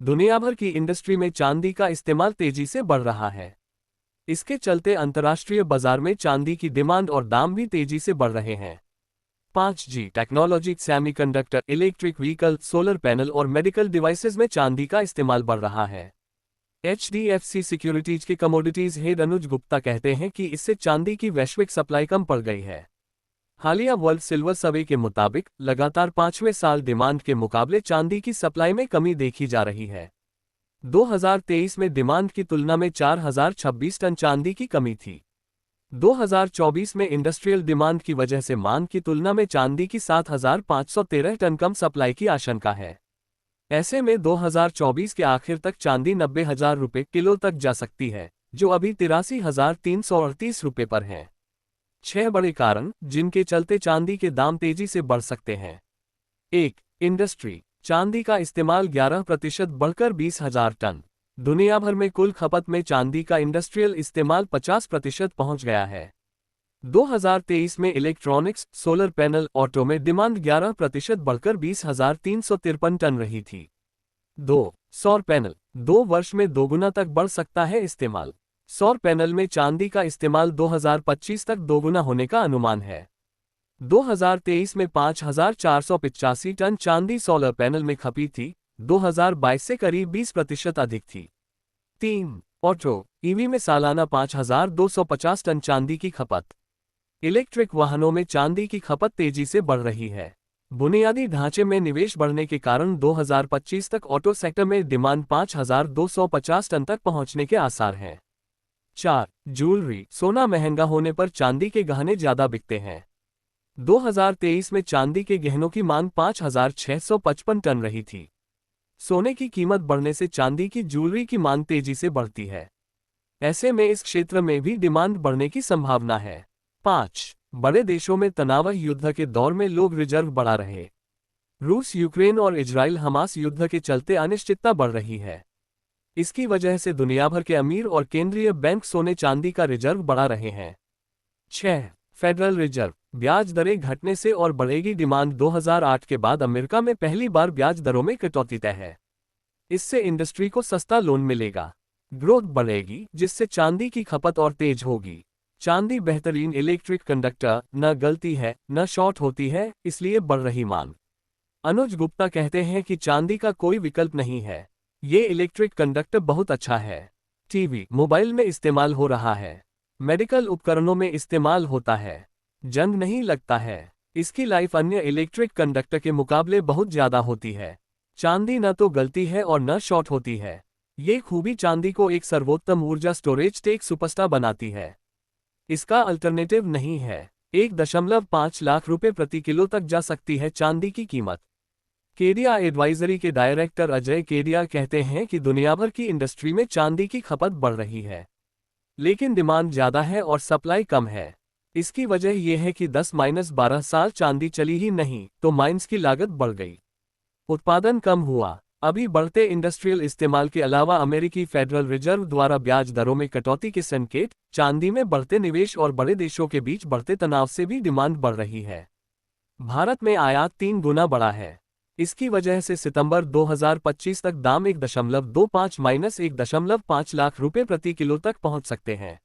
दुनिया भर की इंडस्ट्री में चांदी का इस्तेमाल तेजी से बढ़ रहा है। इसके चलते अंतर्राष्ट्रीय बाजार में चांदी की डिमांड और दाम भी तेजी से बढ़ रहे हैं। 5G technology, semiconductor, electric vehicle, solar panel और मेडिकल डिवाइसेज में चांदी का इस्तेमाल बढ़ रहा है। HDFC सिक्योरिटीज के कमोडिटीज हेड अनुज गुप्ता कहते हैं कि इससे चांदी की वैश्विक सप्लाई कम पड़ गई है। हालिया वर्ल्ड सिल्वर सर्वे के मुताबिक लगातार 5वें साल डिमांड के मुकाबले चांदी की सप्लाई में कमी देखी जा रही है। 2023 में डिमांड की तुलना में 4026 टन चांदी की कमी थी। 2024 में इंडस्ट्रियल डिमांड की वजह से मांग की तुलना में चांदी की 7513 टन कम सप्लाई की आशंका है। ऐसे में 2024 के आखिर तक चांदी 90,000 रुपये किलो तक जा सकती है, जो अभी 83,338 रुपये पर है। 6 बड़े कारण जिनके चलते चांदी के दाम तेजी से बढ़ सकते हैं। 1. इंडस्ट्री। चांदी का इस्तेमाल 11% बढ़कर 20,000 टन। दुनिया भर में कुल खपत में चांदी का इंडस्ट्रियल इस्तेमाल 50% पहुंच गया है। 2023 में इलेक्ट्रॉनिक्स, सोलर पैनल, ऑटो में डिमांड 11% बढ़कर 20,353 टन रही थी। 2. सौर पैनल। 2 वर्ष में दोगुना तक बढ़ सकता है इस्तेमाल। सौर पैनल में चांदी का इस्तेमाल 2025 तक दोगुना होने का अनुमान है। 2023 में 5,485 टन चांदी सोलर पैनल में खपी थी, 2022 से करीब 20% अधिक थी। 3. ऑटो ईवी में सालाना 5,250 टन चांदी की खपत। इलेक्ट्रिक वाहनों में चांदी की खपत तेजी से बढ़ रही है। बुनियादी ढांचे में निवेश बढ़ने के कारण 2025 तक ऑटो सेक्टर में डिमांड 5,250 टन तक पहुंचने के आसार हैं। 4. ज्वेलरी। सोना महंगा होने पर चांदी के गहने ज्यादा बिकते हैं। 2023 में चांदी के गहनों की मांग 5,655 टन रही थी। सोने की कीमत बढ़ने से चांदी की ज्वेलरी की मांग तेजी से बढ़ती है। ऐसे में इस क्षेत्र में भी डिमांड बढ़ने की संभावना है। 5. बड़े देशों में तनाव। युद्ध के दौर में लोग रिजर्व बढ़ा रहे। रूस, यूक्रेन और इजराइल हमास युद्ध के चलते अनिश्चितता बढ़ रही है। इसकी वजह से दुनिया भर के अमीर और केंद्रीय बैंक सोने चांदी का रिजर्व बढ़ा रहे हैं। 6. Federal reserve. ब्याज दरें घटने से और बढ़ेगी डिमांड। 2008 के बाद अमेरिका में पहली बार ब्याज दरों में कटौती तय है। इससे इंडस्ट्री को सस्ता लोन मिलेगा, ग्रोथ बढ़ेगी, जिससे चांदी की खपत और तेज होगी। चांदी बेहतरीन इलेक्ट्रिक कंडक्टर, न गलती है न शॉर्ट होती है, इसलिए बढ़ रही मांग। अनुज गुप्ता कहते हैं कि चांदी का कोई विकल्प नहीं है, ये इलेक्ट्रिक कंडक्टर बहुत अच्छा है। टीवी, मोबाइल में इस्तेमाल हो रहा है, मेडिकल उपकरणों में इस्तेमाल होता है, जंग नहीं लगता है। इसकी लाइफ अन्य इलेक्ट्रिक कंडक्टर के मुकाबले बहुत ज्यादा होती है। चांदी न तो गलती है और न शॉर्ट होती है। ये खूबी चांदी को एक सर्वोत्तम ऊर्जा स्टोरेज टेक सुपरस्टार बनाती है। इसका अल्टरनेटिव नहीं है। 1.5 लाख रुपए प्रति किलो तक जा सकती है चांदी की कीमत। केडिया एडवाइजरी के डायरेक्टर अजय केडिया कहते हैं कि दुनिया भर की इंडस्ट्री में चांदी की खपत बढ़ रही है, लेकिन डिमांड ज्यादा है और सप्लाई कम है। इसकी वजह यह है कि 10-12 साल चांदी चली ही नहीं तो माइंस की लागत बढ़ गई, उत्पादन कम हुआ। अभी बढ़ते इंडस्ट्रियल इस्तेमाल के अलावा अमेरिकी फेडरल रिजर्व द्वारा ब्याज दरों में कटौती के संकेत, चांदी में बढ़ते निवेश और बड़े देशों के बीच बढ़ते तनाव से भी डिमांड बढ़ रही है। भारत में आयात 3 गुना बढ़ा है। इसकी वजह से सितंबर 2025 तक दाम 1.25-1.5 लाख रुपए प्रति किलो तक पहुंच सकते हैं।